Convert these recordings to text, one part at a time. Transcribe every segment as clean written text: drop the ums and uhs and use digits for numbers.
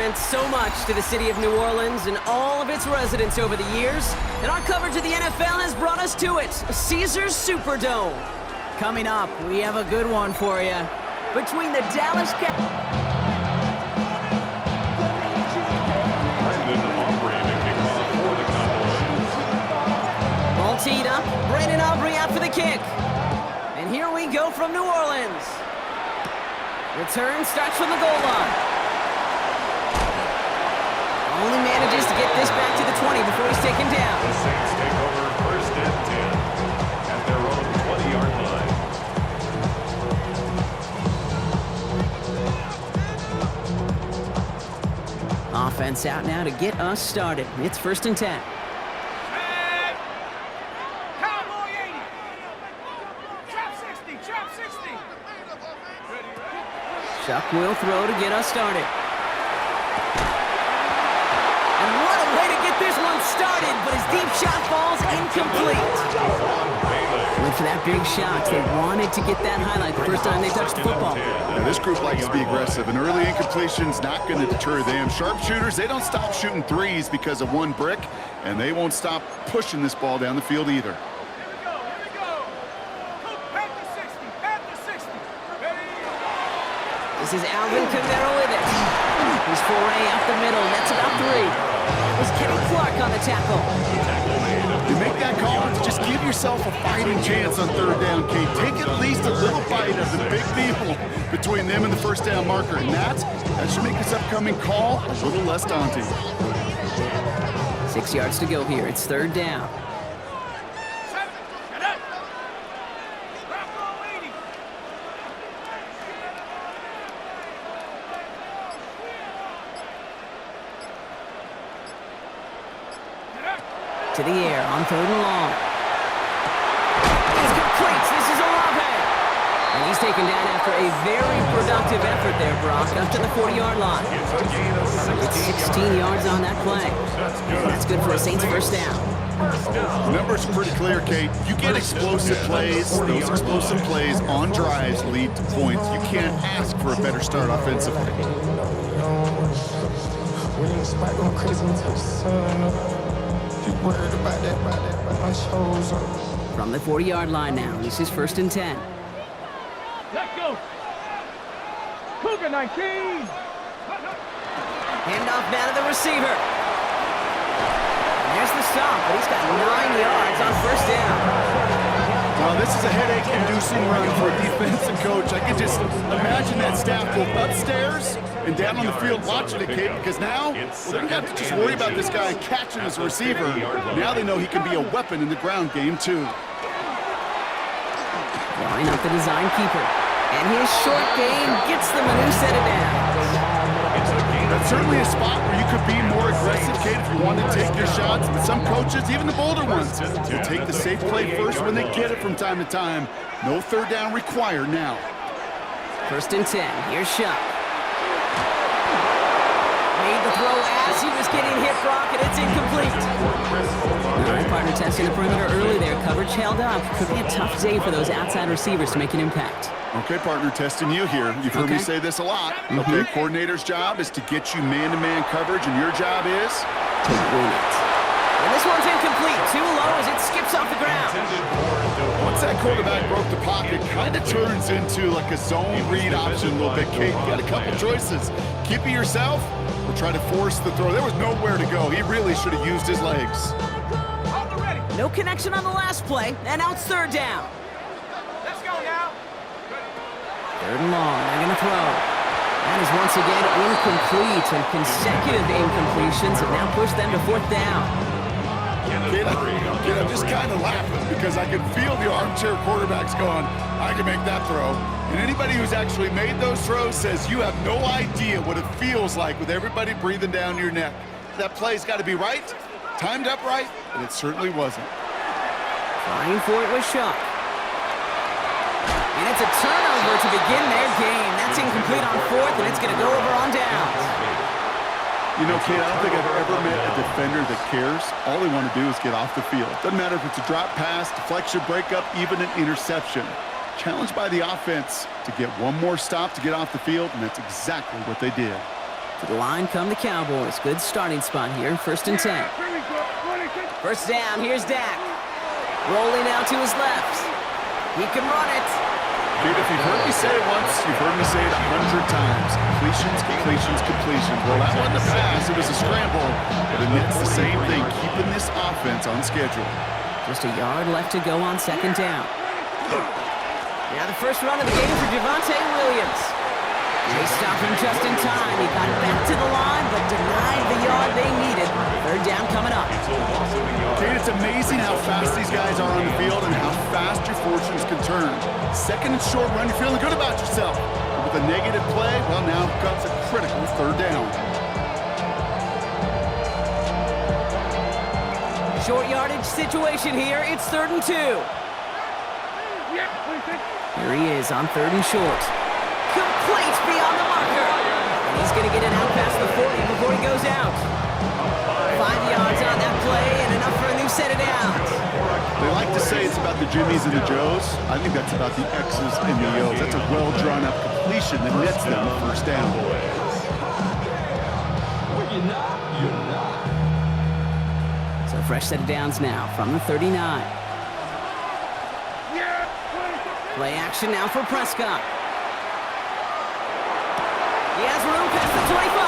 meant so much to the city of New Orleans and all of its residents over the years, and our coverage of the NFL has brought us to it, Caesars Superdome. Coming up, we have a good one for you. Between the Dallas Cowboys... Ball teed up, Brandon Aubrey out for the kick. And here we go from New Orleans. Return starts from the goal line. Only manages to get this back to the 20 before he's taken down. The Saints take over first and 10 at their own 20-yard line. Offense out now to get us started. It's first and 10. Cowboy 80. Trap 60, trap 60. Chuck will throw to get us started. And what a way to get this one started, but his deep shot falls incomplete. Went for that big shot. They wanted to get that highlight the first time they touched the football. Yeah, this group likes to be aggressive, and early incompletion's not going to deter them. Sharpshooters, they don't stop shooting threes because of one brick, and they won't stop pushing this ball down the field either. Here we go. Panther 60, Panther 60. This is Alvin Kamara with it. His foray up the middle. That's about 3. That was Kenny Clark on the tackle. You make that call to just give yourself a fighting chance on third down, Kate. Take at least a little bite of the big deal between them and the first down marker, and that should make this upcoming call a little less daunting. 6 yards to go here. It's third down. To the air on third and long. He's complete. This is Olave. And he's taken down after a very productive effort there, Brock, up to the 40-yard line. It's 16 yards on that play. That's good for a Saints first down. The numbers are pretty clear, Kate. You get explosive plays. Those explosive plays on drives lead to points. You can't ask for a better start offensively. From the 40-yard line now, this is first and 10. Let's go. Cougar 19. Handoff now to the receiver. And there's the stop, but he's got 9 yards on first down. Well, this is a headache-inducing run for a defensive coach. I can just imagine that staff both upstairs and down on the field watching it, Kate, because now they don't have to just worry about this guy catching as a receiver. Now they know he can be a weapon in the ground game, too. Line up the design keeper. And his short game gets them a new set of downs. That's certainly a spot where you could be more aggressive, Kate, if you want to take your shots. But some coaches, even the bolder ones, will take the safe play first when they get it from time to time. No third down required now. First and 10. Here's Shuck. Made the throw as he was getting hit, Brock, and it's incomplete. All right, partner testing the perimeter early there. Coverage held up. Could be a tough day for those outside receivers to make an impact. Okay, partner, testing you here. You've heard me say this a lot. Okay, coordinator's job is to get you man-to-man coverage, and your job is to win it. And this one's incomplete. Too low as it skips off the ground. Once that quarterback broke the pocket, kind of turns into like a zone read option a little bit, Kate. You got a couple choices. Keep it yourself or try to force the throw. There was nowhere to go. He really should have used his legs. No connection on the last play, and now it's third down. Let's go now. Third and long, they're going to throw. That is once again incomplete, and consecutive incompletions have now pushed them to fourth down. Kid, I'm just kind of laughing because I can feel the armchair quarterbacks going, I can make that throw. And anybody who's actually made those throws says you have no idea what it feels like with everybody breathing down your neck. That play's got to be right, timed up right, and it certainly wasn't. Trying for it with Shuck. And it's a turnover to begin their game. That's incomplete on fourth, and it's going to go over on downs. You know, Kate, I don't think I've ever met a defender that cares. All they want to do is get off the field. Doesn't matter if it's a drop pass, deflection, breakup, even an interception. Challenged by the offense to get one more stop to get off the field, and that's exactly what they did. To the line come the Cowboys. Good starting spot here. 1st and 10. Here we go. 26. First down, here's Dak. Rolling out to his left. He can run it. Dude, if you've heard me say it once, you've heard me say it 100 times. Completions, completions, completions. Well, that wasn't a pass. It was a scramble. But it's the same thing, keeping this offense on schedule. Just a yard left to go on 2nd down. Now the first run of the game for Javonte Williams. They stopped him just in time. He got back to the line, but denied the yard they needed. 3rd down coming up. Kate, it's amazing how fast these guys are on the field and how fast your fortunes can turn. 2nd and short run, you're feeling good about yourself. But with a negative play, well, now comes a critical 3rd down. Short yardage situation here. It's 3rd and 2. Yeah, 26. Here he is on 3rd and short. Complete beyond the marker. And he's going to get it out past the 40 before he goes out. 5 yards on that play and enough for a new set of downs. They like to say it's about the Jimmies and the Joes. I think that's about the X's and the O's. That's a well-drawn-up completion that nets them the 1st down. So fresh set of downs now from the 39. Yeah, 26. Play action now for Prescott. He has room past the 25.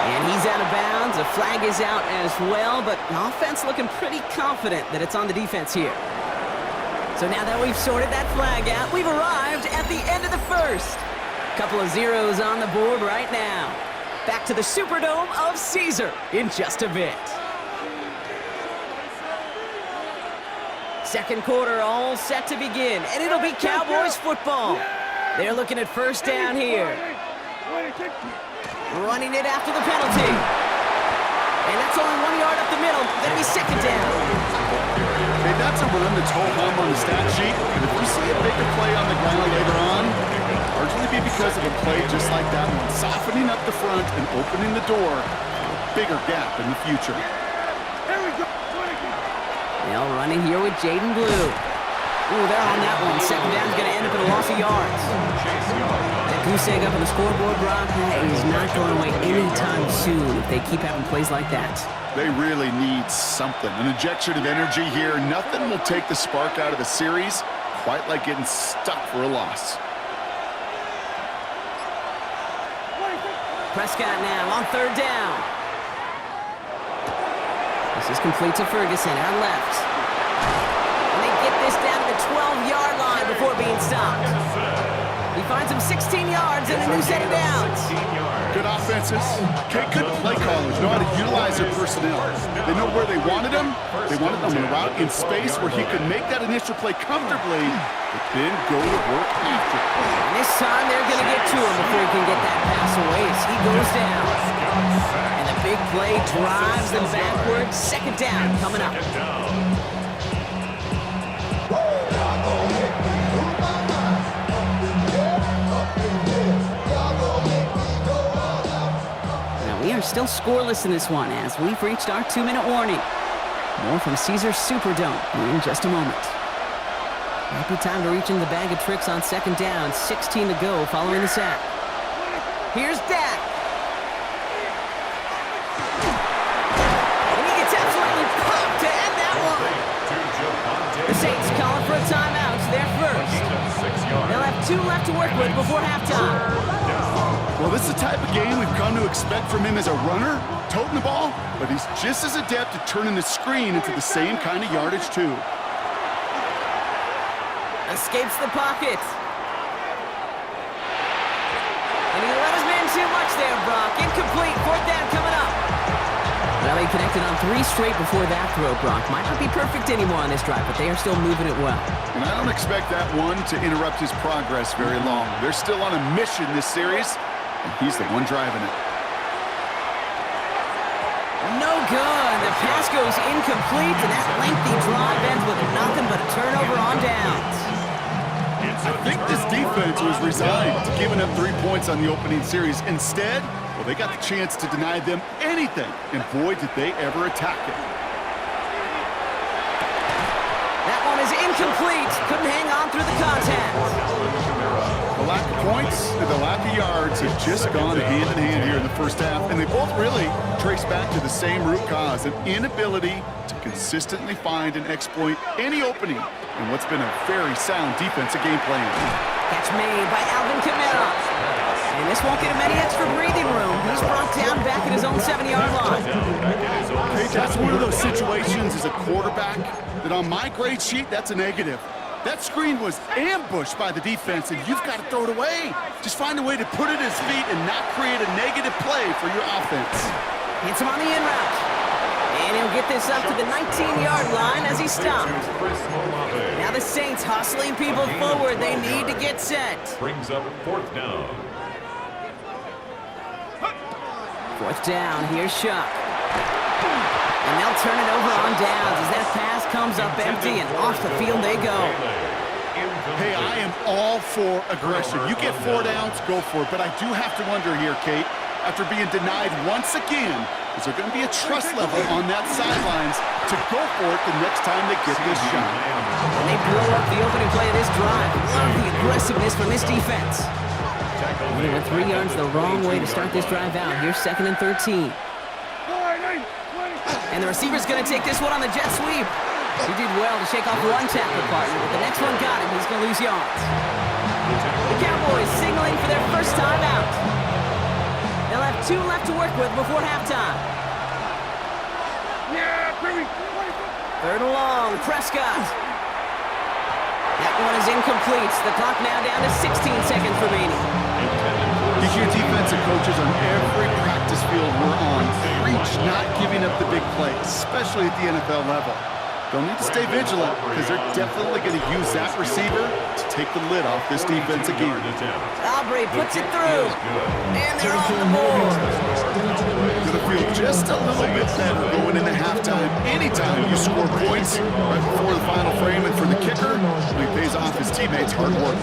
And he's out of bounds. A flag is out as well, but offense looking pretty confident that it's on the defense here. So now that we've sorted that flag out, we've arrived at the end of the 1st. Couple of zeros on the board right now. Back to the Superdome of Caesar in just a bit. 2nd quarter all set to begin, and it'll be Cowboys football. They're looking at 1st down here. 26. Running it after the penalty. And that's only 1 yard up the middle. That'll be 2nd down. Okay, that's a run that's ho-hum on the stat sheet. And if we see a bigger play on the ground later on, largely be because of a play just like that one, softening up the front and opening the door for a bigger gap in the future. Here we go. 26. Now running here with Jaden Blue. Ooh, they're on that one. 2nd down's going to end up in a loss of yards. That goose egg up on the scoreboard, Brock, that is not going away anytime soon if they keep having plays like that. They really need something. An injection of energy here. Nothing will take the spark out of the series quite like getting stuck for a loss. Prescott now on 3rd down. This is complete to Ferguson, out left. And they get this down to the 12-yard line before being stopped. He finds him 16 yards and a new set of downs. Good offenses. Okay, good play callers know how to utilize their personnel. They know where they wanted him. They wanted him on a route in space where he could make that initial play comfortably, but then go to work after. And this time they're going to get to him before he can get that pass away as he goes down. And the big play drives them backwards. 2nd down coming up. We are still scoreless in this one as we've reached our 2-minute warning. More from Caesars Superdome in just a moment. Might be time to reach in the bag of tricks on 2nd down. 16 to go following the sack. Here's Dak. And he gets absolutely popped to end that one. The Saints calling for a timeout. They're first. They'll have 2 left to work with before halftime. Well, this is the type of game we've come to expect from him as a runner, toting the ball, but he's just as adept at turning the screen into the same kind of yardage, too. Escapes the pocket. And he let his man too much there, Brock. Incomplete. 4th down coming up. Well, he connected on 3 straight before that throw, Brock. Might not be perfect anymore on this drive, but they are still moving it well. And I don't expect that one to interrupt his progress very long. They're still on a mission this series, and he's the one driving it. No good. The pass goes incomplete, and that lengthy drive ends with nothing but a turnover on downs. I think this defense was resigned to giving up 3 points on the opening series. Instead, well, they got the chance to deny them anything, and boy, did they ever attack it. That one is incomplete. Couldn't hang on through the contact. Well, lack of points and the lack of yards have just gone hand in hand here in the first half, and they both really trace back to the same root cause, an inability to consistently find and exploit any opening in what's been a very sound defensive game plan. Catch made by Alvin Kamara. And this won't get him any extra breathing room. He's brought down back at his own 7-yard line. Hey, that's one of those situations as a quarterback that on my grade sheet, that's a negative. That screen was ambushed by the defense, and you've got to throw it away. Just find a way to put it at his feet and not create a negative play for your offense. Hits him on the in route. And he'll get this up to the 19-yard line as he stopped. Now the Saints hustling people forward. They need to get set. Brings up 4th down. 4th down, here's Shuck. And they'll turn it over on downs as that pass comes up empty and off the field they go. Hey, I am all for aggression. You get 4 downs, go for it. But I do have to wonder here, Kate, after being denied once again, is there going to be a trust level on that sidelines to go for it the next time they get this shot? And they blow up the opening play of this drive. Love the aggressiveness from this defense. They went 3 yards the wrong way to start this drive out. Here's 2nd and 13. And the receiver's going to take this one on the jet sweep. He did well to shake off one tackle partner, but the next one got him. He's going to lose yards. The Cowboys signaling for their first time out. They'll have 2 left to work with before halftime. 3rd and long, Prescott. That one is incomplete. The clock now down to 16 seconds remaining. You hear defensive coaches on every practice field we're on preach not giving up the big play, especially at the NFL level. They'll need to stay vigilant because they're definitely going to use that receiver to take the lid off this defense again. Aubrey puts it through, and they're on the board. Going to feel just a little bit better going into halftime. Anytime you score points right before the final frame, and for the kicker, he pays off his teammates' hard work.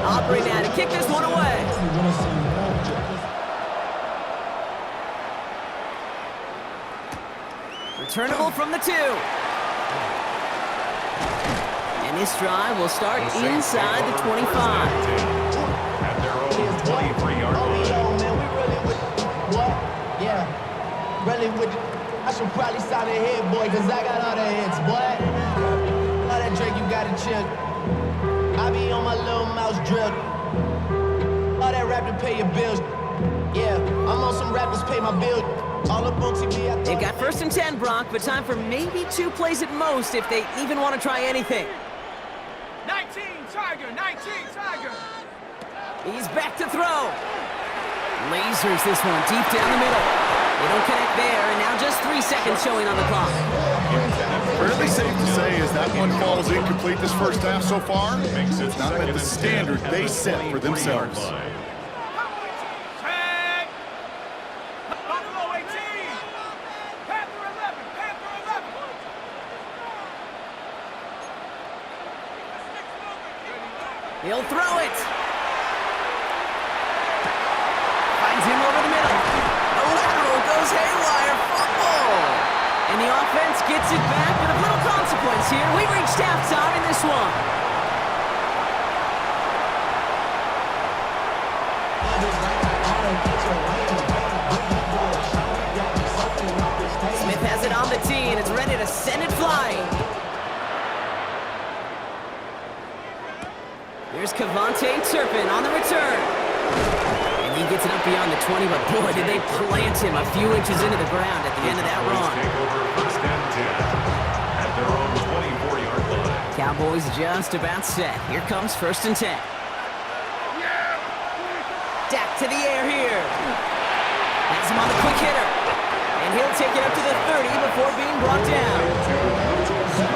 Aubrey now to kick this one away. Returnable from the 2. And this drive will start inside the 25. At their own 23-yard line. I should probably sign a hit, boy, cause I got all the hits, boy. All that drink, you gotta chill. I be on my little mouse drill. All that rap to pay your bills. Yeah, I'm on some rappers pay my bills. All up on TV. They've got 1st and 10, Brock, but time for maybe 2 plays at most if they even want to try anything. 19 Tiger, 19 Tiger. He's back to throw. Lasers this one deep down the middle. They don't connect there, and now just 3 seconds showing on the clock. Fairly safe to say as that one falls incomplete this first half so far, it's not at the standard they set for themselves. Tag. Buffalo 18. Panther 11. Panther 11. He'll throw it. Finds him over the middle. The lateral goes haywire. Fumble. And the offense gets it back with a little consequence here. We reached halftime in this one. Smith has it on the tee, and it's ready to send it flying. There's Cavante Turpin on the return. And he gets it up beyond the 20, but boy, did they plant him a few inches into the ground at the end of that run. Take over 1st and 10 at their own 24-yard line. Cowboys just about set. Here comes 1st and 10. Dak to the air here. Has him on the quick hitter. And he'll take it up to the 30 before being brought down.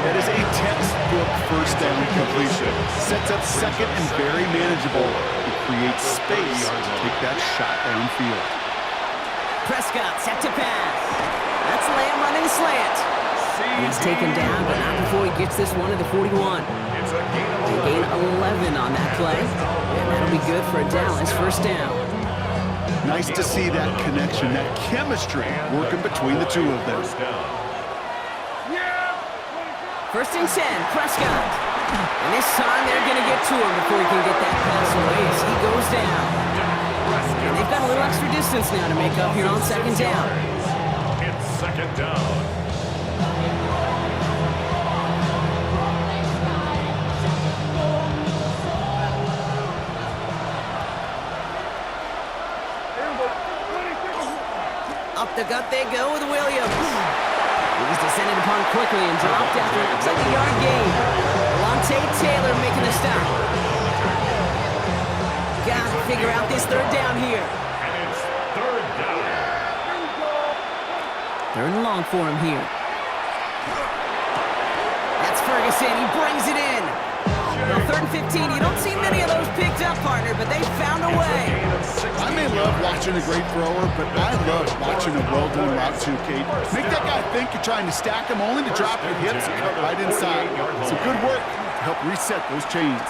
That is a textbook 1st down completion. Sets up 2nd and very manageable. It creates space to take that shot downfield. Prescott set to pass. That's Lamb running slant. He's taken down, but not before he gets this one to the 41. It's a They gain 11 on that play. And that'll be good for a Dallas 1st down. Nice to see that connection, that chemistry working between the two of them. 1st and 10, Prescott. And this time they're going to get to him before he can get that pass away as he goes down. And they've got a little extra distance now to make up here on second down. It's second down. Up the gut they go with Williams. He's descended upon quickly and dropped after it looks like a yard gain. Lante Taylor making the stop. Got to figure out this third down here. And it's third down. Third and long for him here. That's Ferguson. He brings it in. Now, third and 15. You don't see many of those picked up, partner, but they found a way. I may love watching a great thrower, but I love watching a well-done route too, Kate. Make that guy think you're trying to stack him only to drop your hips and cut right inside. Some good work to help reset those chains.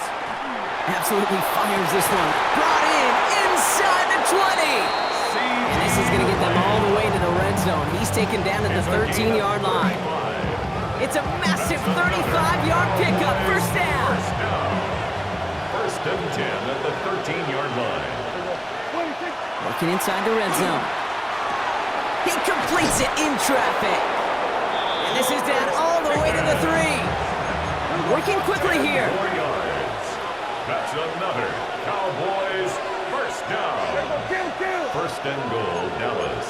Absolutely fires this one. Brought in inside the 20. And this is going to get them all the way to the red zone. He's taken down at the 13-yard line. It's a massive 35-yard pickup. First down. First and 10 at the 13-yard line. Working inside the red zone. He completes it in traffic. And this is down all the way to the 3. Working quickly here. 4 yards. That's another Cowboys first down. First and goal, Dallas.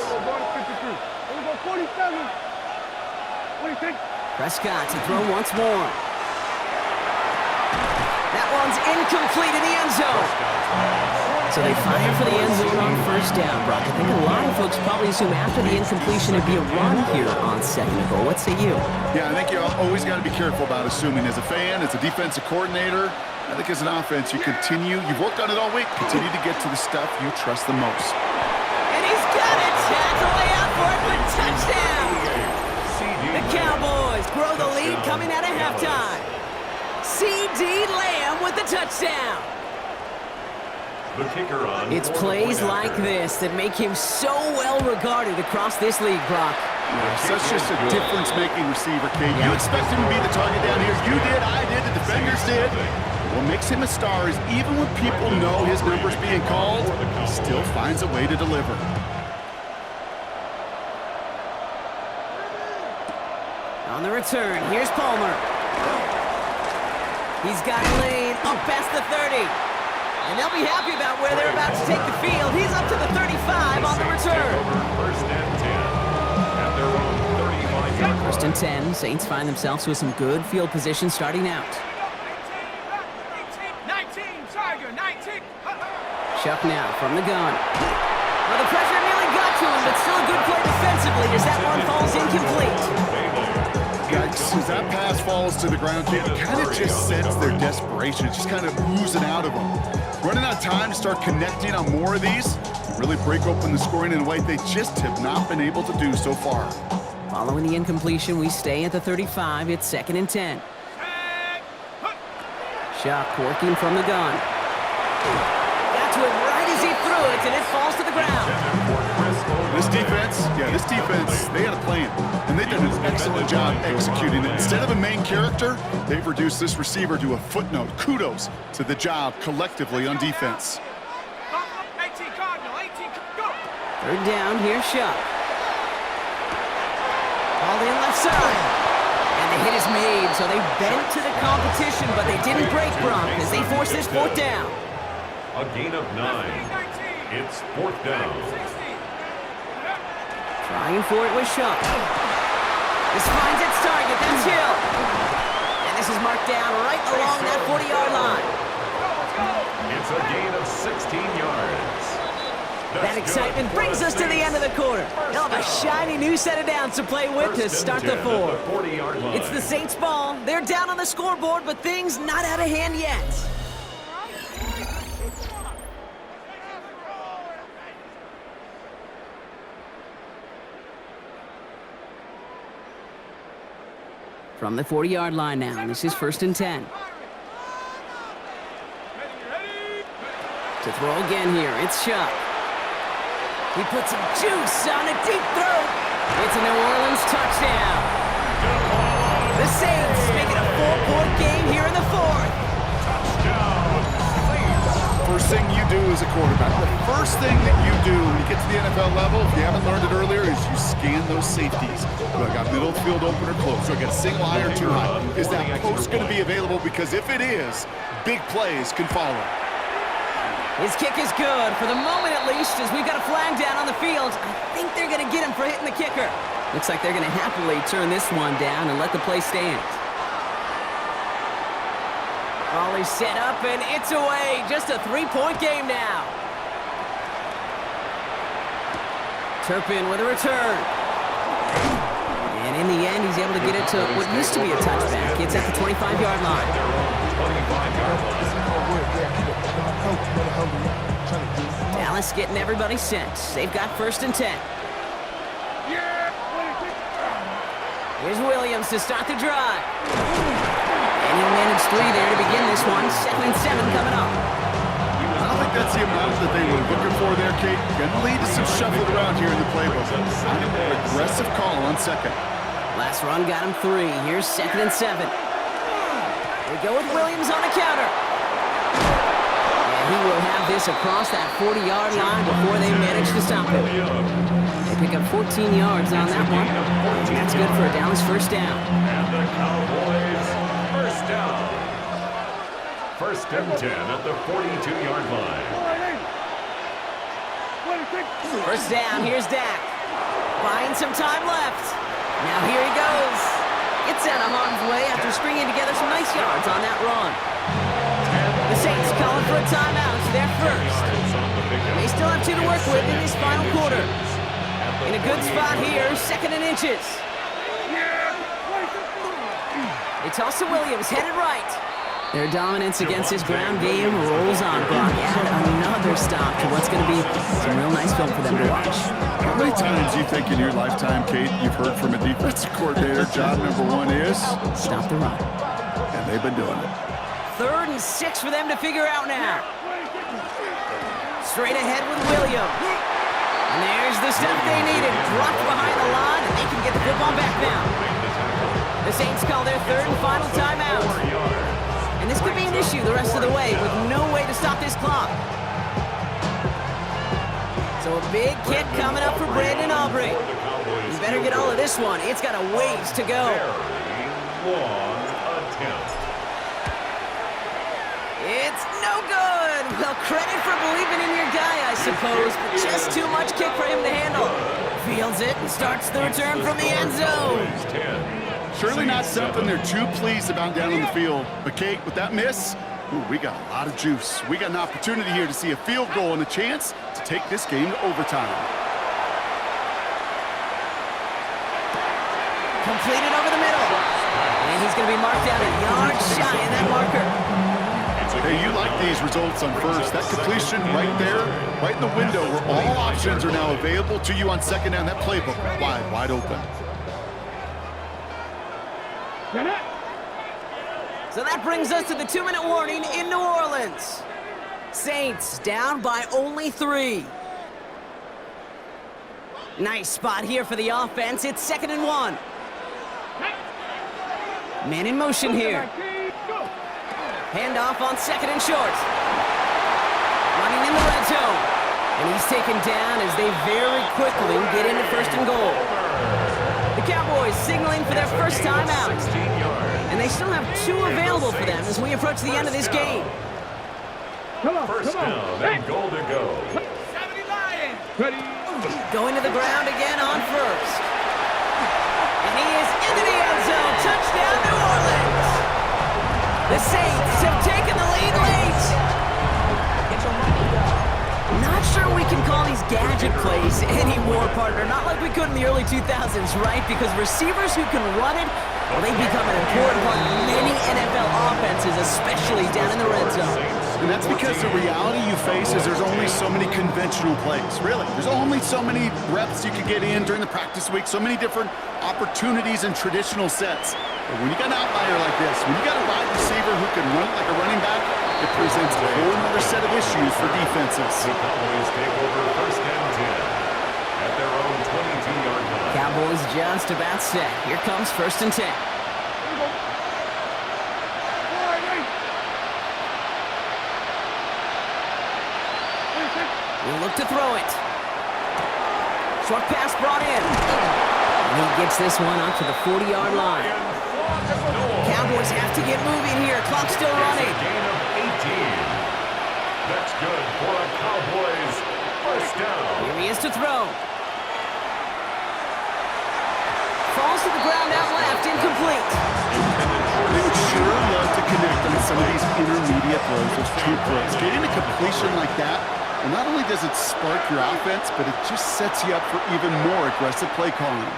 Prescott to throw once more. That one's incomplete in the end zone. So they fire for the end zone on first down, Brock. I think a lot of folks probably assume after the incompletion it'd be a run here on second and goal. What say you? Yeah, I think you always got to be careful about assuming. As a fan, as a defensive coordinator, I think as an offense, you've worked on it all week, continue to get to the stuff you trust the most. And he's got it. Tackle way out for it, but touchdown. The Cowboys grow the lead coming out of halftime. C.D. Lamb with the touchdown. The kicker on. It's plays like this that make him so well regarded across this league, Brock. Yeah, such just a difference-making receiver, Kate. You expect him to be the target down here. You did, I did, the defenders did. What makes him a star is even when people know his number's being called, he still finds a way to deliver. On the return, here's Palmer. He's got Lane up past the 30. And they'll be happy about where they're about to take the field. He's up to the 35 on the return. First and 10 at their own 35-yard line. First and 10, Saints find themselves with some good field position starting out. 19, Tiger, 19. Chuck now from the gun. Well, the pressure nearly got to him, but still a good play defensively as that one falls incomplete. As that pass falls to the ground, Kate, it kind of just sets their desperation. It's just kind of oozing out of them. Running out of time to start connecting on more of these and really break open the scoring in a way they just have not been able to do so far. Following the incompletion, we stay at the 35. It's second and 10. Chuck working from the gun. Got to it right as he threw it, and it falls to the ground. This defense, they had a plan, and they've done an excellent job executing it. Instead of a main character, they've reduced this receiver to a footnote. Kudos to the job collectively on defense. 18 Cardinal, 18, go! Third down, here's Chuck. All in left side. And the hit is made, so they bent to the competition, but they didn't break Brock as they force this fourth down. A gain of 9. It's fourth down. Trying for it with Chuck. This finds its target, that's Hill. And this is marked down right along that 40-yard line. It's a gain of 16 yards. That excitement brings us to the end of the quarter. They'll have a shiny new set of downs to play with to start the fourth. It's the Saints' ball. They're down on the scoreboard, but things not out of hand yet. From the 40-yard line now, this is first and 10. To throw again here, it's Chuck. He puts some juice on a deep throw. It's a New Orleans touchdown. The Saints make it a 4-point game here in the fourth. first thing you do as a quarterback? The first thing that you do when you get to the NFL level, if you haven't learned it earlier, is you scan those safeties. Do I got middle field open or close? Do I got a single high or two high? Is that post going to be available? Because if it is, big plays can follow. His kick is good, for the moment at least, as we've got a flag down on the field. I think they're going to get him for hitting the kicker. Looks like they're going to happily turn this one down and let the play stand. Volley set up, and it's away. Just a 3-point game now. Turpin with a return. And in the end, he's able to get it to what used to be a touchback. It's at the 25-yard line. Dallas getting everybody set. They've got 1st and 10. Here's Williams to start the drive. And he managed 3 there to begin this one. 2nd and 7 coming up. I don't think that's the amount that they were looking for there, Kate. Going to lead to some shuffled around here in the playbook. Aggressive call on 2nd. Last run got him 3. Here's 2nd and 7. They go with Williams on the counter. And he will have this across that 40-yard line before they manage to stop him. They pick up 14 yards on that one. And that's good for a Dallas 1st down. And the Cowboys 1st down. 1st and 10 at the 42-yard line. 1st down, here's Dak. Buying some time left. Now here he goes. Gets out of harm's way after stringing together some nice yards on that run. The Saints calling for a timeout. They're 1st. They still have 2 to work with in this final quarter. In a good spot here, 2nd and inches. They toss to Williams, headed right. Their dominance against his ground game rolls on, Brock. Add another stop to what's going to be some real nice film for them to watch. How many times do you think in your lifetime, Kate, you've heard from a defensive coordinator, job number 1 is? Stop the run. And they've been doing it. 3rd and 6 for them to figure out now. Straight ahead with Williams. And there's the stuff they needed. Dropped behind the line, and they can get the football back now. The Saints call their 3rd and final timeout. And this could be an issue the rest of the way with no way to stop this clock. So a big kick coming up for Brandon Aubrey. You better get all of this one. It's got a ways to go. Long attempt. It's no good. Well, credit for believing in your guy, I suppose, but just too much kick for him to handle. Fields it and starts the return from the end zone. Surely not something they're too pleased about down on the field. But Kate, with that miss, ooh, we got a lot of juice. We got an opportunity here to see a field goal and a chance to take this game to overtime. Completed over the middle. And he's going to be marked down a yard shy in that marker. Hey, you like these results on 1st. That completion right there, right in the window where all options are now available to you on 2nd down. That playbook wide open. So that brings us to the 2-minute warning in New Orleans. Saints down by only 3. Nice spot here for the offense. It's 2nd and 1. Man in motion here. Handoff on 2nd and short. Running in the red zone. And he's taken down as they very quickly get into 1st and goal. The Cowboys signaling for their 1st timeout. And they still have 2 available for them as we approach the end of this game. 1st down and goal to go. 70 Lions. Ready. Going to the ground again on 1st. And he is into the end zone. Touchdown, New Orleans. The Saints have taken the lead late. Not sure we can call these gadget plays anymore, partner. Not like we could in the early 2000s, right? Because receivers who can run it, well, they become an important part of many NFL offenses, especially down in the red zone. And that's because the reality you face is there's only so many conventional plays, really. There's only so many reps you can get in during the practice week, so many different opportunities and traditional sets. But when you got an outlier like this, when you got a wide receiver who can run like a running back, it presents a whole other set of issues for defenses. The Cowboys take over 1st and 10 at their own 22-yard line. Cowboys just about set. Here comes 1st and 10. look to throw it. Short pass brought in. And he gets this one out to the 40-yard line. Cowboys have to get moving here. Clock's still running. Gain of 18. That's good for a Cowboys first down. Here he is to throw. Falls to the ground out left, incomplete. They would sure love to connect on some of these intermediate throws, those true throws. Getting a completion like that, and not only does it spark your offense, but it just sets you up for even more aggressive play calling.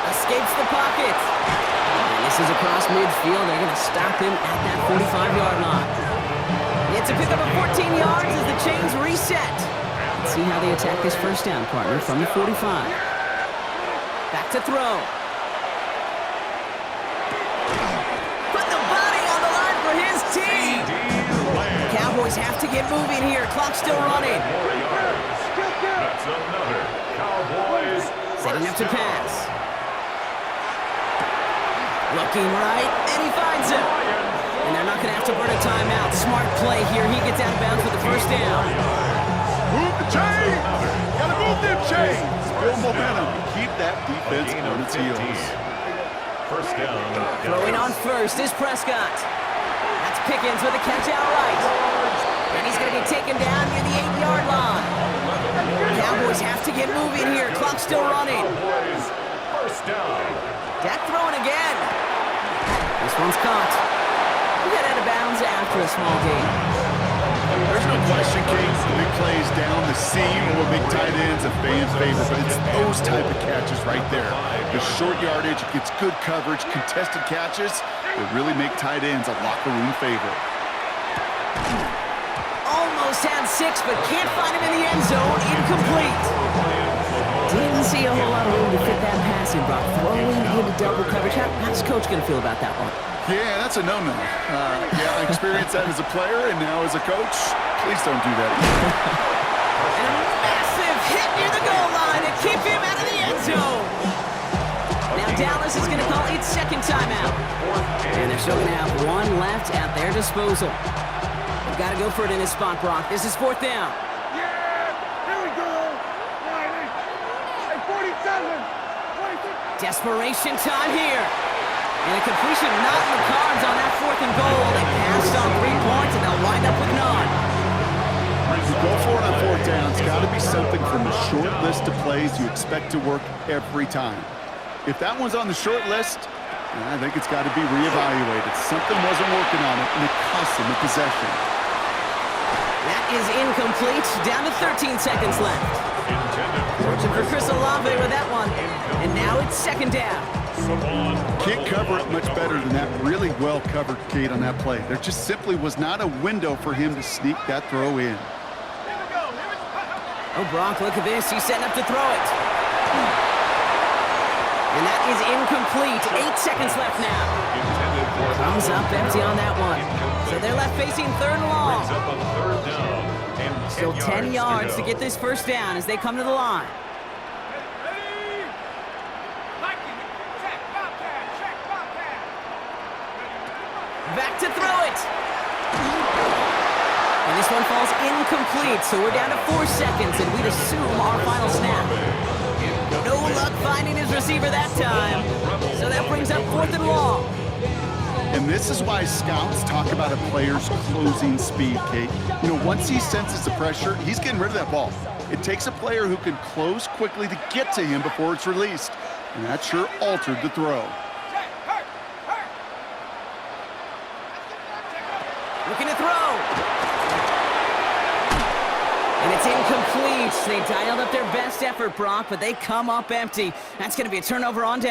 Escapes the pocket. And this is across midfield. They're going to stop him at that 45-yard line. It's a pickup of 14 yards as the chains reset. Let's see how they attack this first down, partner, from the 45. Back to throw. Put the body on the line for his team. Cowboys have to get moving here. Clock's still running. That's another Cowboys Setting up to first down. pass. Looking right, and he finds him. And they're not going to have to burn a timeout. Smart play here. He gets out of bounds for the first down. Move the chains! Gotta move them chains! Build momentum. Keep that defense Gain on of its 15. heels. First down. Throwing on first is Prescott. That's Pickens with a catch out right. And he's going to be taken down near the 8-yard line. Cowboys have to get moving here. Clock's still running. Cowboys first down. Dak throwing again. This one's caught. He got out of bounds after a small gain. There's no question, Kate, big plays down the seam will make tight ends a fan favorite, but it's those type of catches right there. The short yardage, it gets good coverage, contested catches, that really make tight ends a locker room favorite. Almost had 6, but can't find him in the end zone. Incomplete. Didn't see a whole lot of room to fit that pass in, Brock. Throwing into double coverage. How's Coach going to feel about that one? Yeah, that's a no-no. Yeah, I experienced that as a player, and now as a coach, please don't do that. And a massive hit near the goal line to keep him out of the end zone. Now Dallas is going to call its second timeout. And they're still going to have one left at their disposal. They've got to go for it in this spot, Brock. This is fourth down. Yeah! Here we go! Hey, 47! 26! Desperation time here. And a completion not in the cards on that 4th and goal. They passed on 3 points, and they'll wind up with none. To go for it on fourth down, it's got to be something from the short list of plays you expect to work every time. If that one's on the short list, I think it's got to be reevaluated. Something wasn't working on it, and it cost them a possession. That is incomplete. Down to 13 seconds left. Searching for Chris Olave with that one. And now it's second down. Can't cover it much better than that. Really well covered, Kate, on that play. There just simply was not a window for him to sneak that throw in. Oh, Brock, look at this. He's setting up to throw it. And that is incomplete. 8 seconds left now. Thumbs up empty on that one. So they're left facing third and long. Still 10 yards to get this first down as they come to the line. Ready? Viking! Check, Bobcat! Check, Bobcat! Back to throw it. And this one falls incomplete, so we're down to 4 seconds, and we'd assume our final snap. No luck finding his receiver that time, so that brings up 4th and long. And this is why scouts talk about a player's closing speed, Kate. You know, once he senses the pressure, he's getting rid of that ball. It takes a player who can close quickly to get to him before it's released. And that sure altered the throw. Check, hurt, hurt! Looking to throw. And it's incomplete. They dialed up their best effort, Brock, but they come up empty. That's going to be a turnover on down.